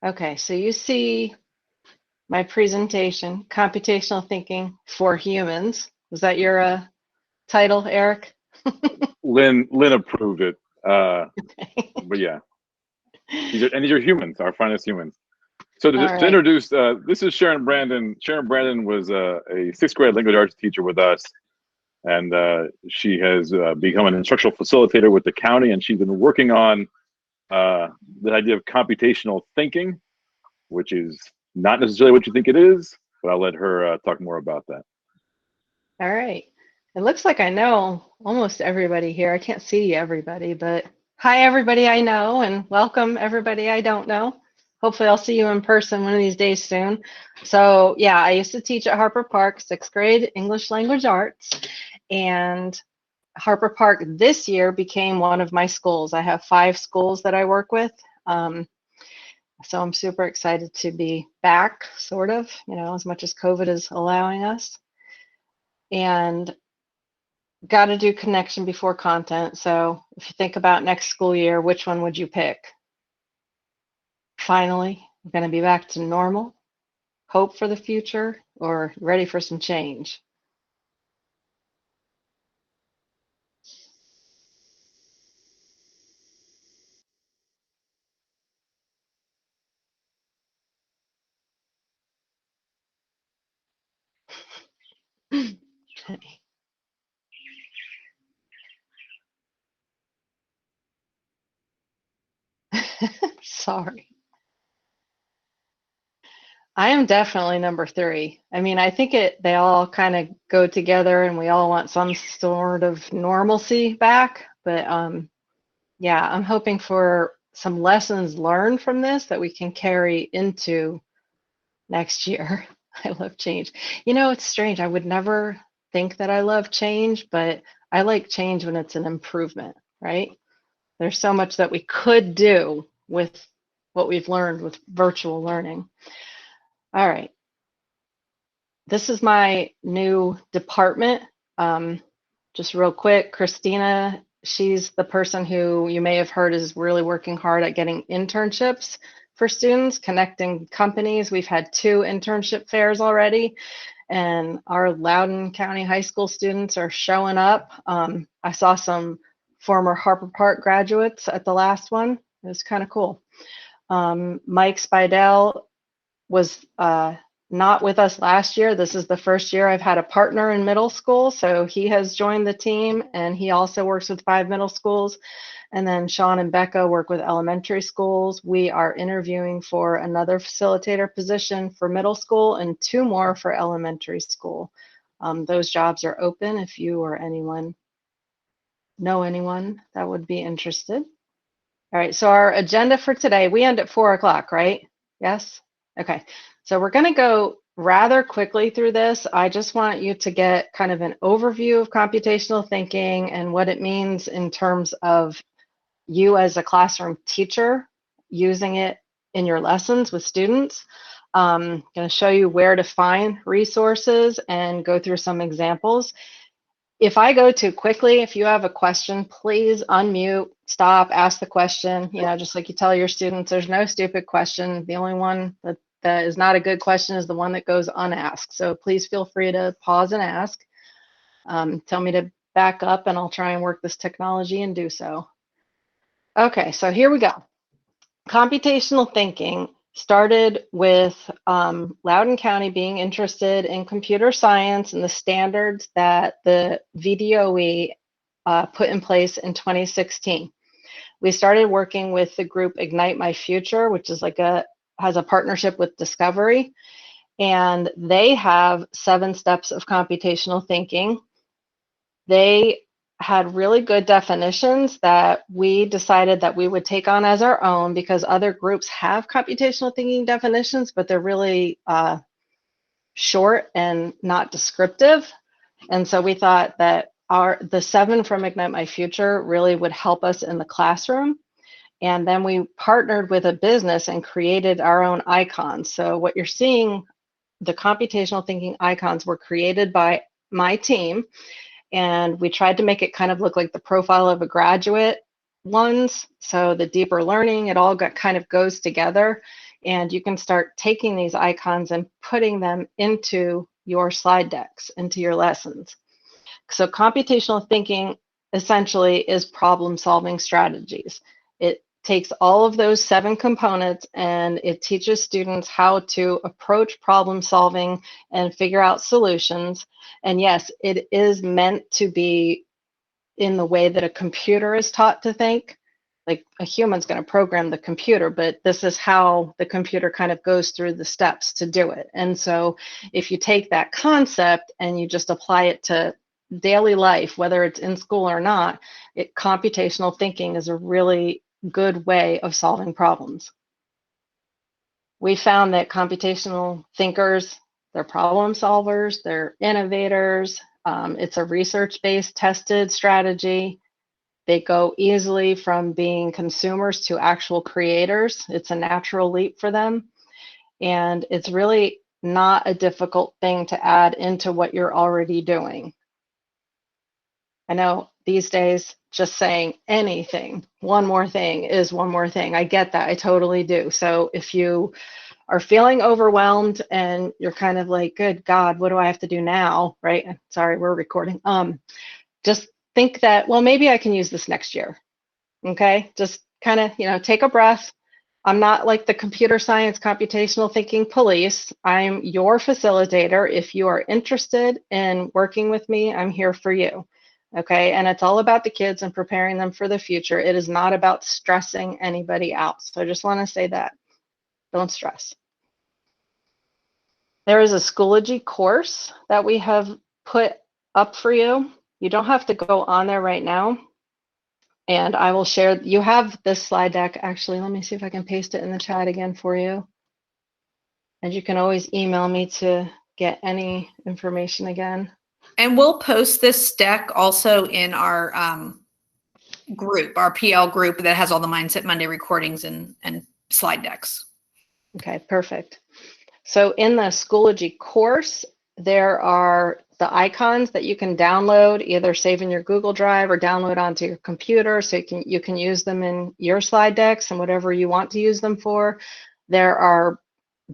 Okay, so you see my presentation, Computational Thinking for Humans. Was that your title, Eric? Lynn approved it. But yeah, these are humans, our finest humans. So All to right. introduce, this is Sharon Brandon. Sharon Brandon was a sixth grade language arts teacher with us, and she has become an instructional facilitator with the county, and she's been working on the idea of computational thinking, which is not necessarily what you think it is, but I'll let her talk more about that. All right. It looks like I know almost everybody here. I can't see everybody, but hi, everybody I know, and welcome everybody I don't know. Hopefully, I'll see you in person one of these days soon. So, yeah, I used to teach at Harper Park, sixth grade English language arts, and Harper Park this year became one of my schools. I have 5 schools that I work with. So I'm super excited to be back, sort of, as much as COVID is allowing us. And got to do connection before content. So if you think about next school year, which one would you pick? Finally, we're going to be back to normal, hope for the future, or ready for some change? Sorry. I am definitely number 3. I mean, I think they all kind of go together and we all want some sort of normalcy back. But yeah, I'm hoping for some lessons learned from this that we can carry into next year. I love change. It's strange. I would never think that I love change, but I like change when it's an improvement, right? There's so much that we could do with what we've learned with virtual learning. All right. This is my new department. Just real quick, Christina, she's the person who you may have heard is really working hard at getting internships for students, connecting companies. We've had 2 internship fairs already, and our Loudoun County High School students are showing up. I saw some former Harper Park graduates at the last one. It was kind of cool. Mike Spidell was not with us last year. This is the first year I've had a partner in middle school, so he has joined the team, and he also works with 5 middle schools. And then Sean and Becca work with elementary schools. We are interviewing for another facilitator position for middle school and 2 more for elementary school. Those jobs are open if you or anyone know anyone that would be interested. All right, so our agenda for today, we end at 4 o'clock, right? Yes? Okay, so we're gonna go rather quickly through this. I just want you to get kind of an overview of computational thinking and what it means in terms of you as a classroom teacher using it in your lessons with students. I'm gonna show you where to find resources and go through some examples. If I go too quickly, if you have a question, please unmute, stop, ask the question. Just like you tell your students, there's no stupid question. The only one that is not a good question is the one that goes unasked. So please feel free to pause and ask. Tell me to back up and I'll try and work this technology and do so. Okay, so here we go. Computational thinking started with Loudoun County being interested in computer science and the standards that the VDOE put in place in 2016. We started working with the group Ignite My Future, which is has a partnership with Discovery, and they have 7 steps of computational thinking. They had really good definitions that we decided that we would take on as our own because other groups have computational thinking definitions, but they're really short and not descriptive. And so we thought that the 7 from Ignite My Future really would help us in the classroom. And then we partnered with a business and created our own icons. So what you're seeing, the computational thinking icons were created by my team. And we tried to make it kind of look like the profile of a graduate ones. So the deeper learning, it all kind of goes together. And you can start taking these icons and putting them into your slide decks, into your lessons. So computational thinking essentially is problem-solving strategies. It takes all of those 7 components and it teaches students how to approach problem solving and figure out solutions. And yes, it is meant to be in the way that a computer is taught to think. Like a human's going to program the computer, but this is how the computer kind of goes through the steps to do it. And so if you take that concept and you just apply it to daily life, whether it's in school or not, computational thinking is a really good way of solving problems. We found that computational thinkers, they're problem solvers, they're innovators. It's a research-based tested strategy. They go easily from being consumers to actual creators. It's a natural leap for them. And it's really not a difficult thing to add into what you're already doing. I know these days, just saying anything, one more thing is one more thing. I get that, I totally do. So if you are feeling overwhelmed and you're kind of like, good God, what do I have to do now, right? Sorry, we're recording. Just think that, well, maybe I can use this next year, okay? Just kind of, take a breath. I'm not like the computer science computational thinking police. I'm your facilitator. If you are interested in working with me, I'm here for you, okay? And it's all about the kids and preparing them for the future. It is not about stressing anybody out. So I just want to say that, don't stress. There is a Schoology course that we have put up for you. You don't have to go on there right now. And I will share, you have this slide deck. Actually, let me see if I can paste it in the chat again for you. And you can always email me to get any information again. And we'll post this deck also in our group, our PL group that has all the Mindset Monday recordings and slide decks. Okay, perfect. So in the Schoology course, there are the icons that you can download, either save in your Google Drive or download onto your computer, so you can use them in your slide decks and whatever you want to use them for. There are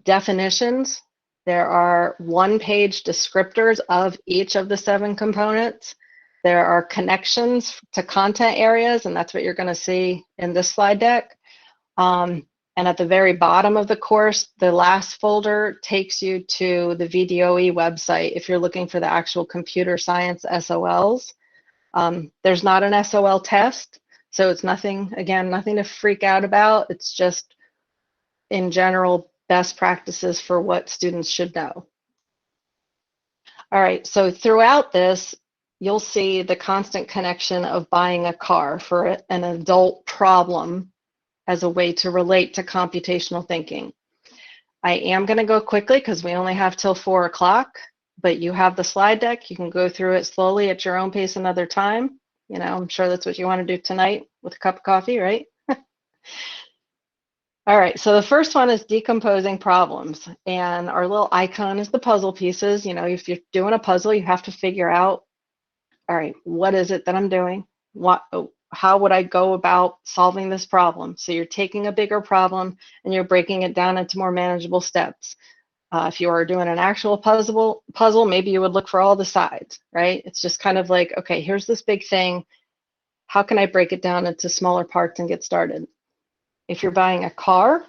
definitions. There are one-page descriptors of each of the 7 components. There are connections to content areas, and that's what you're going to see in this slide deck. And at the very bottom of the course, the last folder takes you to the VDOE website if you're looking for the actual computer science SOLs. There's not an SOL test, so it's nothing, again, nothing to freak out about. It's just, in general, best practices for what students should know. All right, so throughout this, you'll see the constant connection of buying a car for an adult problem as a way to relate to computational thinking. I am going to go quickly because we only have till 4 o'clock, but you have the slide deck. You can go through it slowly at your own pace another time. I'm sure that's what you want to do tonight with a cup of coffee, right? All right, so the first one is decomposing problems. And our little icon is the puzzle pieces. If you're doing a puzzle, you have to figure out, all right, what is it that I'm doing? How would I go about solving this problem? So you're taking a bigger problem and you're breaking it down into more manageable steps. If you are doing an actual puzzle, maybe you would look for all the sides, right? It's just kind of like, okay, here's this big thing. How can I break it down into smaller parts and get started? If you're buying a car,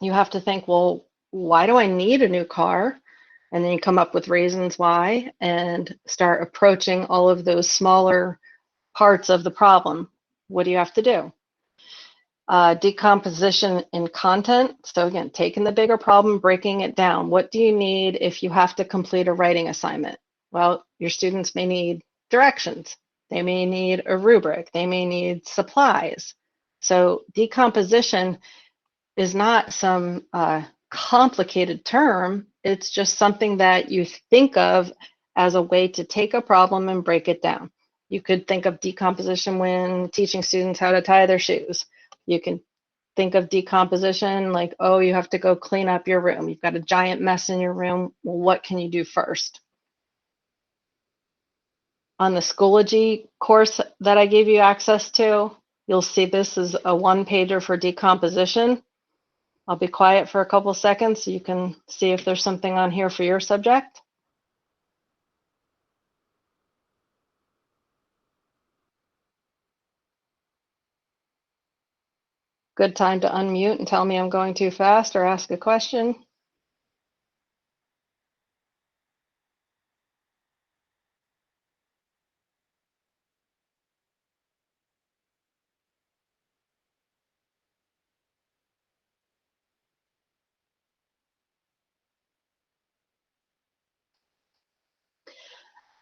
you have to think, well, why do I need a new car? And then you come up with reasons why and start approaching all of those smaller parts of the problem. What do you have to do? Decomposition in content. So again, taking the bigger problem, breaking it down. What do you need if you have to complete a writing assignment? Well, your students may need directions. They may need a rubric. They may need supplies. So decomposition is not some complicated term. It's just something that you think of as a way to take a problem and break it down. You could think of decomposition when teaching students how to tie their shoes. You can think of decomposition like, oh, you have to go clean up your room. You've got a giant mess in your room. Well, what can you do first? On the Schoology course that I gave you access to, you'll see this is a one-pager for decomposition. I'll be quiet for a couple seconds so you can see if there's something on here for your subject. Good time to unmute and tell me I'm going too fast or ask a question.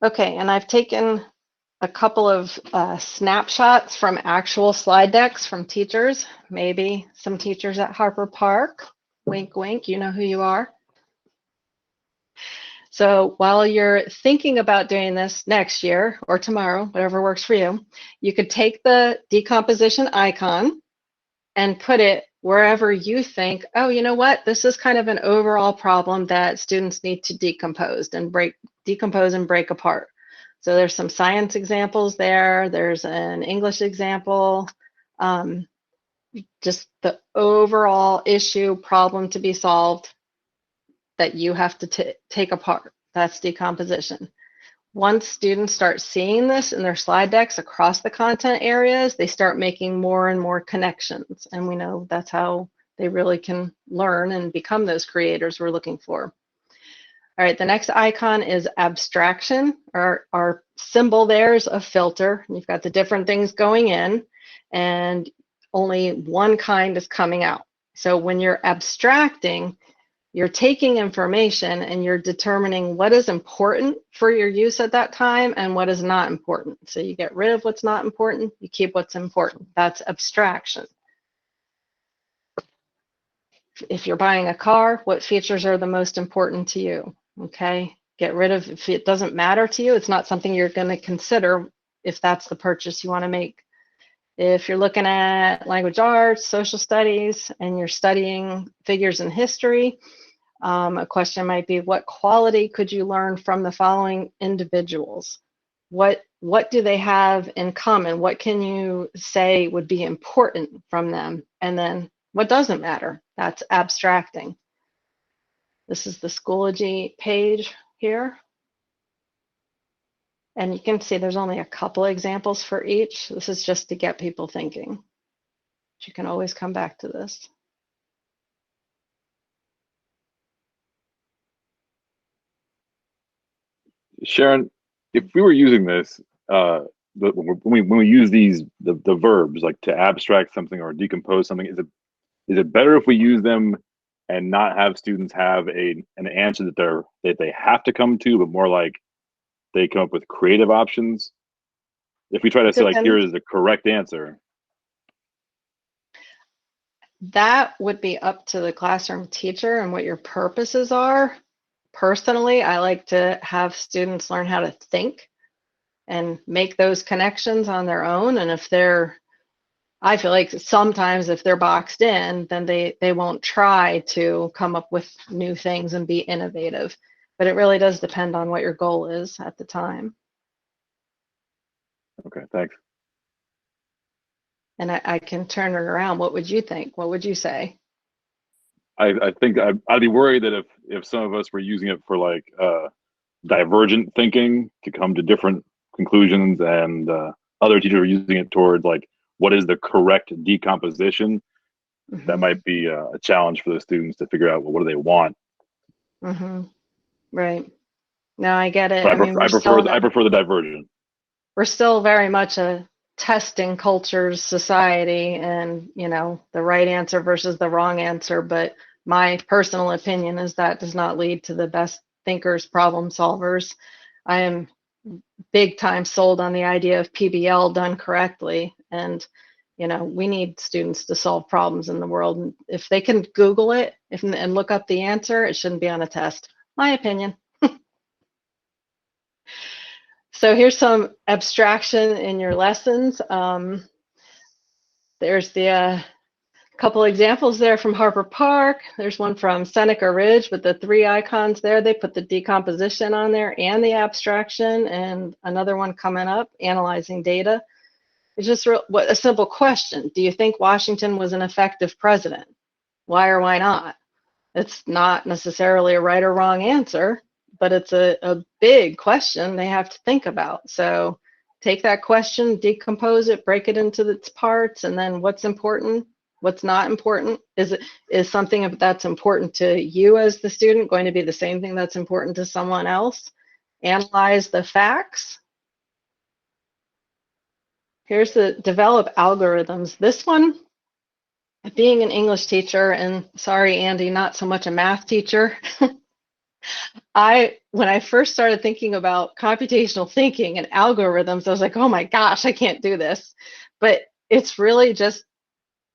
Okay, and I've taken a couple of snapshots from actual slide decks from teachers, maybe some teachers at Harper Park. Wink, wink, you know who you are. So while you're thinking about doing this next year or tomorrow, whatever works for you, you could take the decomposition icon and put it wherever you think, oh, you know what, this is kind of an overall problem that students need to decompose and break apart. So there's some science examples there. There's an English example. Just the overall issue, problem to be solved that you have to take apart. That's decomposition. Once students start seeing this in their slide decks across the content areas, they start making more and more connections. And we know that's how they really can learn and become those creators we're looking for. All right, the next icon is abstraction. Our symbol there is a filter. You've got the different things going in, and only one kind is coming out. So when you're abstracting, you're taking information and you're determining what is important for your use at that time and what is not important. So you get rid of what's not important, you keep what's important. That's abstraction. If you're buying a car, what features are the most important to you? Okay, get rid of, if it doesn't matter to you, it's not something you're going to consider if that's the purchase you want to make. If you're looking at language arts, social studies, and you're studying figures in history, a question might be, what quality could you learn from the following individuals? What do they have in common? What can you say would be important from them? And then what doesn't matter? That's abstracting. This is the Schoology page here. And you can see there's only a couple examples for each. This is just to get people thinking. But you can always come back to this. Sharon, if we were using this, when we use these the verbs like to abstract something or decompose something, is it better if we use them and not have students have an answer that they have to come to, but more like they come up with creative options? If we try to say like, here is the correct answer. That would be up to the classroom teacher and what your purposes are. Personally, I like to have students learn how to think and make those connections on their own. And if I feel like sometimes if they're boxed in, then they won't try to come up with new things and be innovative. But it really does depend on what your goal is at the time. Okay, thanks. And I can turn it around. What would you think? What would you say? I think I'd be worried that if some of us were using it for like divergent thinking to come to different conclusions, and other teachers are using it towards like, what is the correct decomposition? Mm-hmm. That might be a challenge for the students to figure out, well, what do they want? Mm-hmm. Right. No, I get it. I prefer the divergent. We're still very much a testing cultures society, and the right answer versus the wrong answer. But my personal opinion is that does not lead to the best thinkers, problem solvers. I am big time sold on the idea of PBL done correctly. And, we need students to solve problems in the world. And if they can Google it and look up the answer, it shouldn't be on a test. My opinion. So here's some abstraction in your lessons. There's the couple examples there from Harper Park. There's one from Seneca Ridge with the 3 icons there. They put the decomposition on there and the abstraction, and another one coming up, analyzing data. It's just a simple question. Do you think Washington was an effective president? Why or why not? It's not necessarily a right or wrong answer, but it's a big question they have to think about. So take that question, decompose it, break it into its parts, and then what's important, what's not important. Is something that's important to you as the student going to be the same thing that's important to someone else? Analyze the facts. Here's the develop algorithms. This one, being an English teacher, and sorry, Andy, not so much a math teacher. When I first started thinking about computational thinking and algorithms, I was like, oh my gosh, I can't do this. But it's really just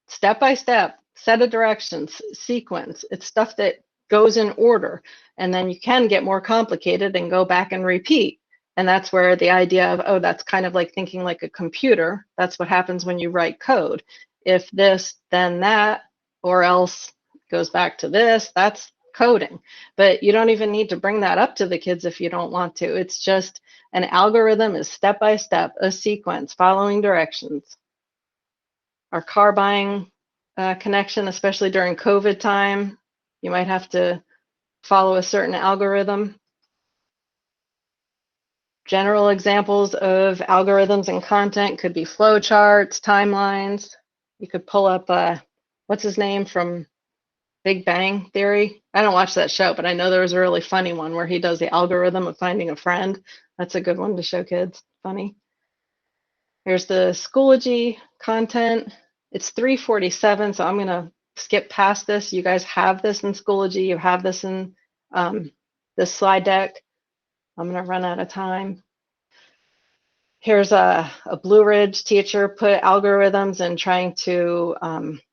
step by step, set of directions, sequence. It's stuff that goes in order. And then you can get more complicated and go back and repeat. And that's where the idea of, oh, that's kind of like thinking like a computer. That's what happens when you write code. If this, then that, or else goes back to this, that's coding. But you don't even need to bring that up to the kids if you don't want to. It's just an algorithm is step by step, a sequence, following directions. Our car buying connection, especially during COVID time, you might have to follow a certain algorithm. General examples of algorithms and content could be flowcharts, timelines. You could pull up, what's his name from Big Bang Theory? I don't watch that show, but I know there was a really funny one where he does the algorithm of finding a friend. That's a good one to show kids. Funny. Here's the Schoology content. It's 3:47, so I'm going to skip past this. You guys have this in Schoology. You have this in this slide deck. I'm going to run out of time. Here's a Blue Ridge teacher put algorithms in trying to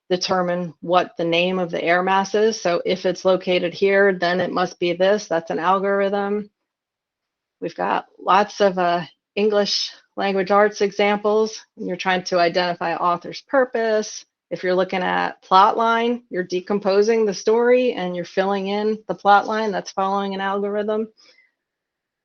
determine what the name of the air mass is. So if it's located here, then it must be this. That's an algorithm. We've got lots of English language arts examples. You're trying to identify author's purpose. If you're looking at plot line, you're decomposing the story and you're filling in the plot line. That's following an algorithm.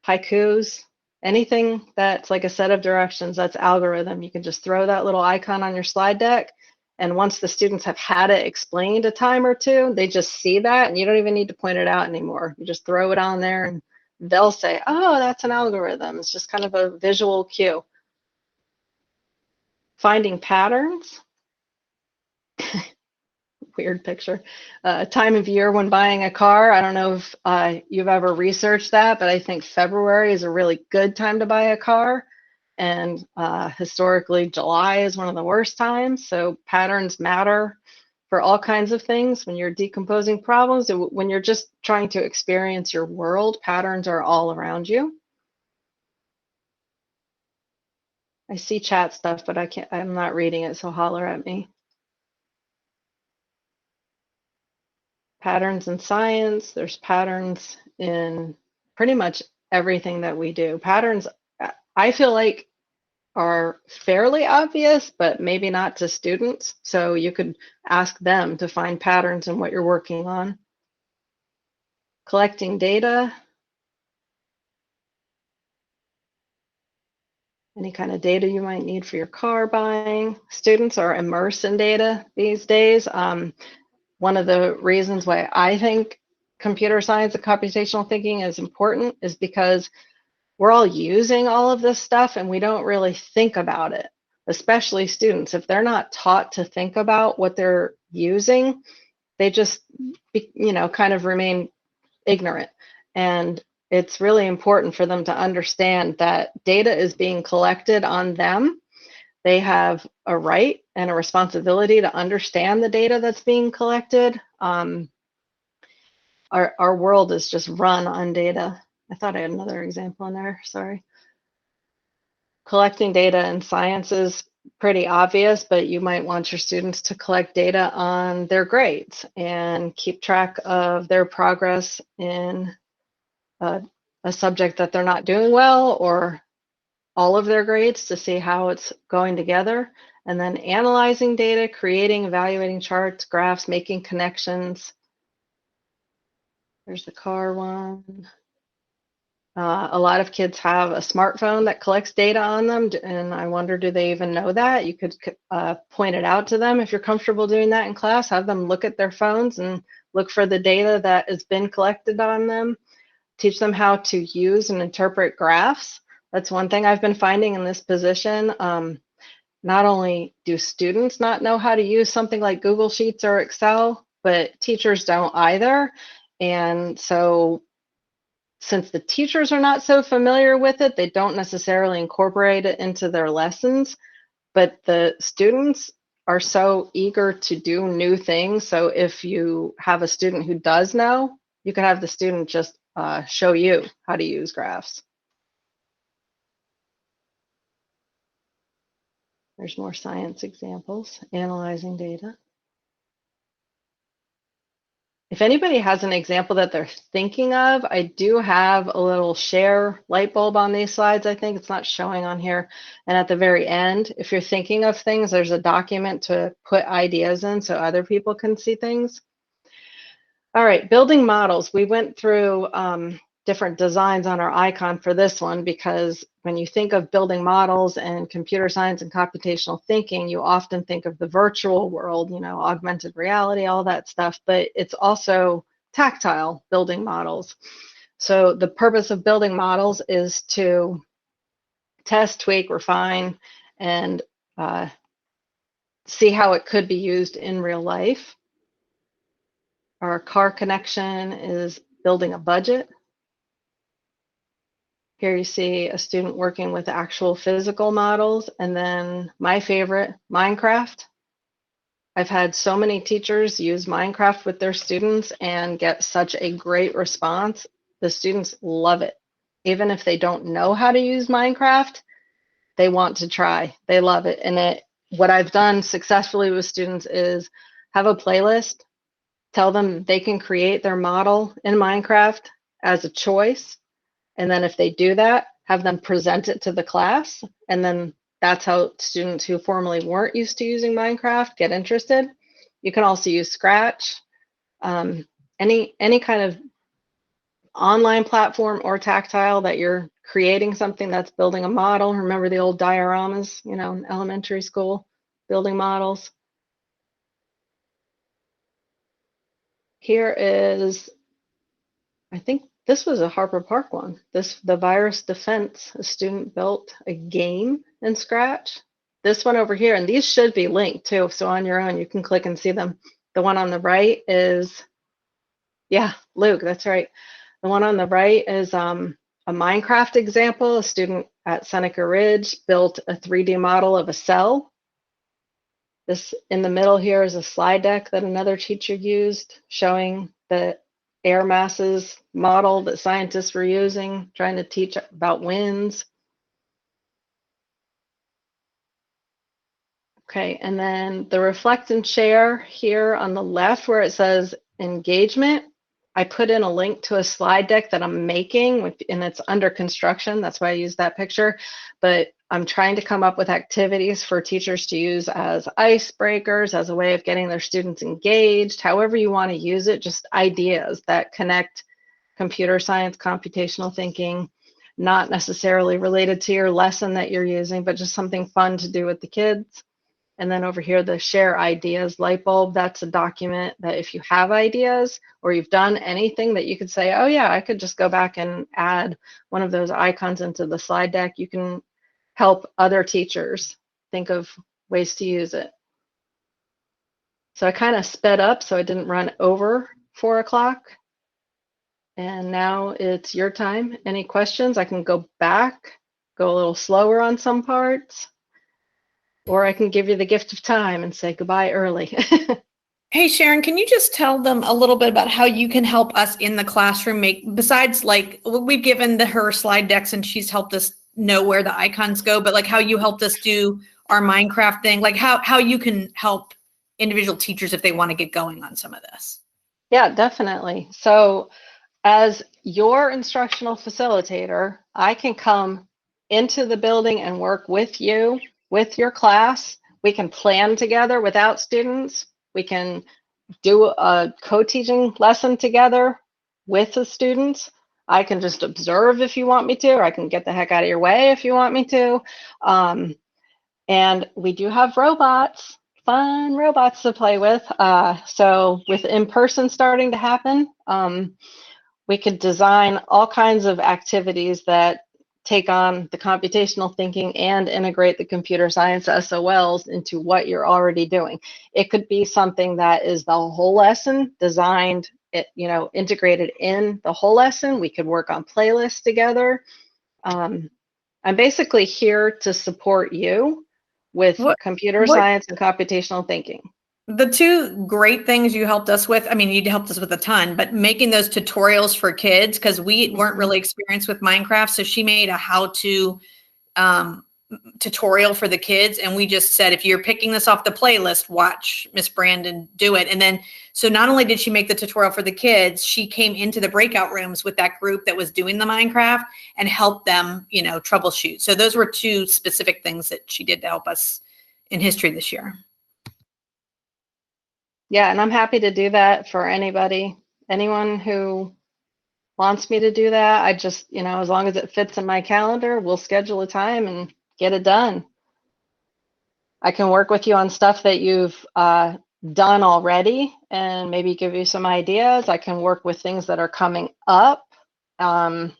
Haikus, anything that's like a set of directions, that's algorithm. You can just throw that little icon on your slide deck. And once the students have had it explained a time or two, they just see that and you don't even need to point it out anymore. You just throw it on there and they'll say, oh, that's an algorithm. It's just kind of a visual cue. Finding patterns. Weird picture. Time of year when buying a car. I don't know if you've ever researched that, but I think February is a really good time to buy a car. And historically, July is one of the worst times. So patterns matter for all kinds of things. When you're decomposing problems, when you're just trying to experience your world, patterns are all around you. I see chat stuff, but I'm not reading it, so holler at me. Patterns in science, there's patterns in pretty much everything that we do. Patterns, I feel like, are fairly obvious, but maybe not to students. So you could ask them to find patterns in what you're working on. Collecting data. Any kind of data you might need for your car buying. Students are immersed in data these days. One of the reasons why I think computer science and computational thinking is important is because we're all using all of this stuff and we don't really think about it, especially students. If they're not taught to think about what they're using, they just, kind of remain ignorant. And it's really important for them to understand that data is being collected on them. They have a right and a responsibility to understand the data that's being collected. Our world is just run on data. I thought I had another example in there, sorry. Collecting data in science is pretty obvious, but you might want your students to collect data on their grades and keep track of their progress in a subject that they're not doing well, or all of their grades to see how it's going together. And then analyzing data, creating, evaluating charts, graphs, making connections. There's the car one. A lot of kids have a smartphone that collects data on them, and I wonder, do they even know that? You could point it out to them if you're comfortable doing that in class. Have them look at their phones and look for the data that has been collected on them. Teach them how to use and interpret graphs. That's one thing I've been finding in this position. Not only do students not know how to use something like Google Sheets or Excel, but teachers don't either. And so since the teachers are not so familiar with it, they don't necessarily incorporate it into their lessons, but the students are so eager to do new things. So if you have a student who does know, you can have the student just show you how to use graphs. There's more science examples, analyzing data. If anybody has an example that they're thinking of, I do have a little share light bulb on these slides. I think it's not showing on here. And at the very end, if you're thinking of things, there's a document to put ideas in so other people can see things. All right, building models. We went through different designs on our icon for this one, because when you think of building models and computer science and computational thinking, you often think of the virtual world, you know, augmented reality, all that stuff, but it's also tactile building models. So the purpose of building models is to test, tweak, refine, and see how it could be used in real life. Our car connection is building a budget. Here you see a student working with actual physical models, and then my favorite, Minecraft. I've had so many teachers use Minecraft with their students and get such a great response. The students love it. Even if they don't know how to use Minecraft, they want to try. They love it. And what I've done successfully with students is have a playlist, tell them they can create their model in Minecraft as a choice. And then if they do that, have them present it to the class. And then that's how students who formerly weren't used to using Minecraft get interested. You can also use Scratch, any kind of online platform or tactile that you're creating something that's building a model. Remember the old dioramas, you know, in elementary school, building models. Here is, I think this was a Harper Park one. The virus defense, a student built a game in Scratch. This one over here, and these should be linked too, so on your own you can click and see them. The one on the right is, yeah, Luke, that's right. The one on the right is a Minecraft example. A student at Seneca Ridge built a 3D model of a cell. This in the middle here is a slide deck that another teacher used, showing the air masses model that scientists were using, trying to teach about winds. Okay, and then the reflect and share here on the left where it says engagement, I put in a link to a slide deck that I'm making, and it's under construction. That's why I use that picture. But I'm trying to come up with activities for teachers to use as icebreakers, as a way of getting their students engaged, however you want to use it, just ideas that connect computer science, computational thinking, not necessarily related to your lesson that you're using, but just something fun to do with the kids. And then over here, the share ideas light bulb, that's a document that if you have ideas or you've done anything that you could say, oh yeah, I could just go back and add one of those icons into the slide deck. You can help other teachers think of ways to use it. So I kind of sped up so I didn't run over 4 o'clock. And now it's your time. Any questions? I can go back, go a little slower on some parts. Or I can give you the gift of time and say goodbye early. Hey, Sharon, can you just tell them a little bit about how you can help us in the classroom besides like we've given her slide decks and she's helped us know where the icons go, but like how you helped us do our Minecraft thing, like how you can help individual teachers if they want to get going on some of this? Yeah, definitely. So as your instructional facilitator, I can come into the building and work with you, with your class. We can plan together without students. We can do a co-teaching lesson together with the students. I can just observe if you want me to, or I can get the heck out of your way if you want me to. And we do have robots, fun robots to play with. So with in-person starting to happen, we could design all kinds of activities that take on the computational thinking and integrate the computer science SOLs into what you're already doing. It could be something that is the whole lesson designed, integrated in the whole lesson. We could work on playlists together. I'm basically here to support you with computer science and computational thinking. The two great things you helped us with, I mean, you helped us with a ton, but making those tutorials for kids, because we weren't really experienced with Minecraft. So she made a how-to tutorial for the kids. And we just said, if you're picking this off the playlist, watch Miss Brandon do it. And then, so not only did she make the tutorial for the kids, she came into the breakout rooms with that group that was doing the Minecraft and helped them, troubleshoot. So those were two specific things that she did to help us in history this year. Yeah, and I'm happy to do that for anyone who wants me to do that. I just, as long as it fits in my calendar, we'll schedule a time and get it done. I can work with you on stuff that you've done already and maybe give you some ideas. I can work with things that are coming up. I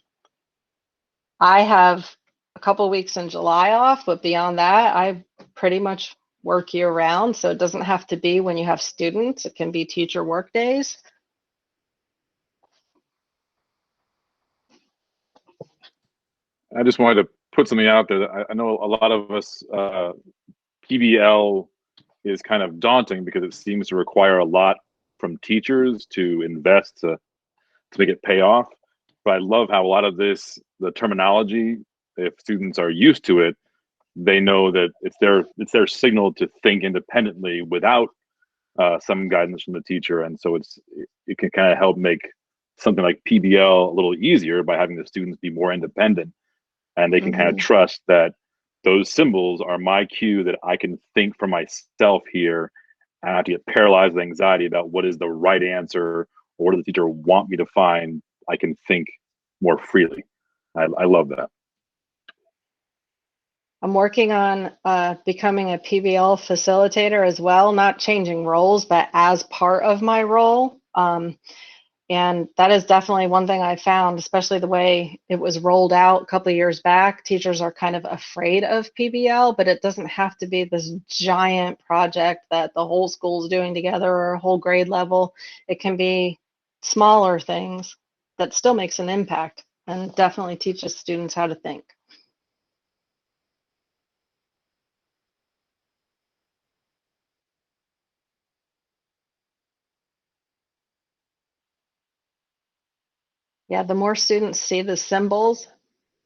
have a couple weeks in July off, but beyond that, I pretty much work year round. So it doesn't have to be when you have students. It can be teacher work days. I just wanted to put something out there. I know a lot of us, PBL is kind of daunting because it seems to require a lot from teachers to invest to make it pay off. But I love how a lot of this, the terminology, if students are used to it, they know that it's their signal to think independently without some guidance from the teacher. And so it can kind of help make something like PBL a little easier by having the students be more independent. And they can kind of trust that those symbols are my cue that I can think for myself here. And I have to get paralyzed with anxiety about what is the right answer or what does the teacher want me to find. I can think more freely. I love that. I'm working on becoming a PBL facilitator as well, not changing roles, but as part of my role. And that is definitely one thing I found, especially the way it was rolled out a couple of years back. Teachers are kind of afraid of PBL, but it doesn't have to be this giant project that the whole school is doing together or a whole grade level. It can be smaller things that still makes an impact and definitely teaches students how to think. Yeah, the more students see the symbols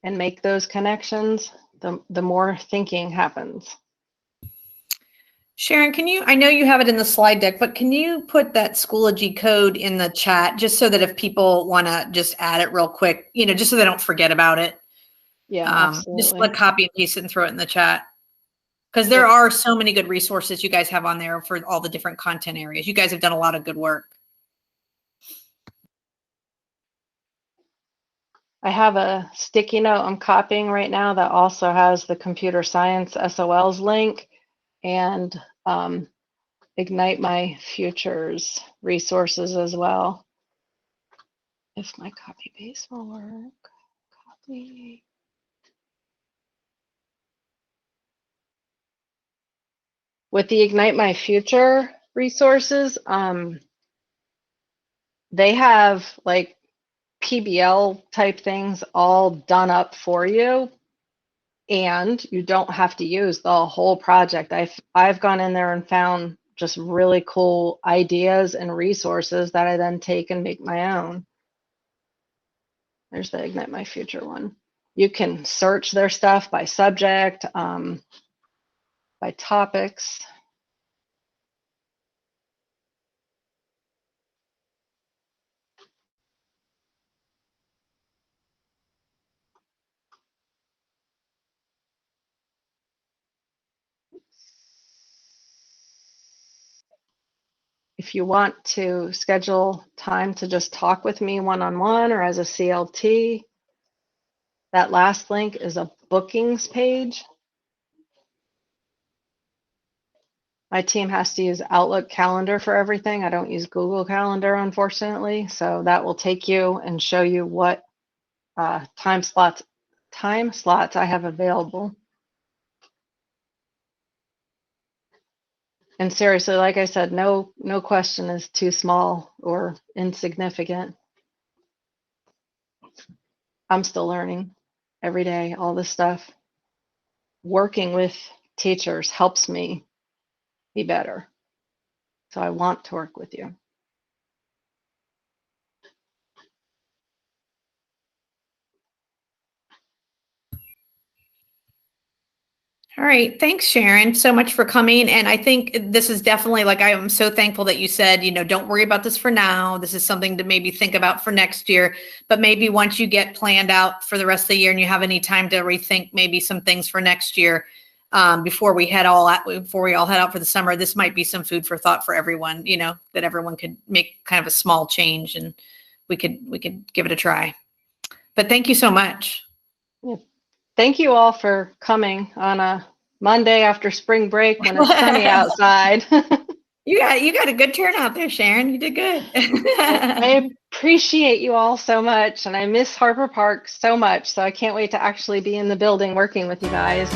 and make those connections, the more thinking happens. Sharon, I know you have it in the slide deck, but can you put that Schoology code in the chat just so that if people want to just add it real quick, just so they don't forget about it? Yeah, absolutely. Just like copy and paste it and throw it in the chat. Because there are so many good resources you guys have on there for all the different content areas. You guys have done a lot of good work. I have a sticky note I'm copying right now that also has the computer science SOLs link and Ignite My Futures resources as well. If my copy paste will work. Copy. With the Ignite My Future resources, they have like PBL type things all done up for you, and you don't have to use the whole project. I've gone in there and found just really cool ideas and resources that I then take and make my own. There's the Ignite My Future one. You can search their stuff by subject, by topics. if you want to schedule time to just talk with me one-on-one or as a CLT, that last link is a bookings page. My team has to use Outlook Calendar for everything. I don't use Google Calendar, unfortunately. So that will take you and show you what time slots I have available. And seriously, like I said, no question is too small or insignificant. I'm still learning every day, all this stuff. Working with teachers helps me be better. So I want to work with you. All right. Thanks, Sharon, so much for coming. And I think this is definitely, like, I am so thankful that you said, don't worry about this for now. This is something to maybe think about for next year. But maybe once you get planned out for the rest of the year and you have any time to rethink maybe some things for next year, before we all head out for the summer, this might be some food for thought for everyone, that everyone could make kind of a small change, and we could give it a try. But thank you so much. Yeah. Thank you all for coming on a Monday after spring break when it's sunny outside. You got a good turnout there, Sharon. You did good. I appreciate you all so much, and I miss Harper Park so much. So I can't wait to actually be in the building working with you guys.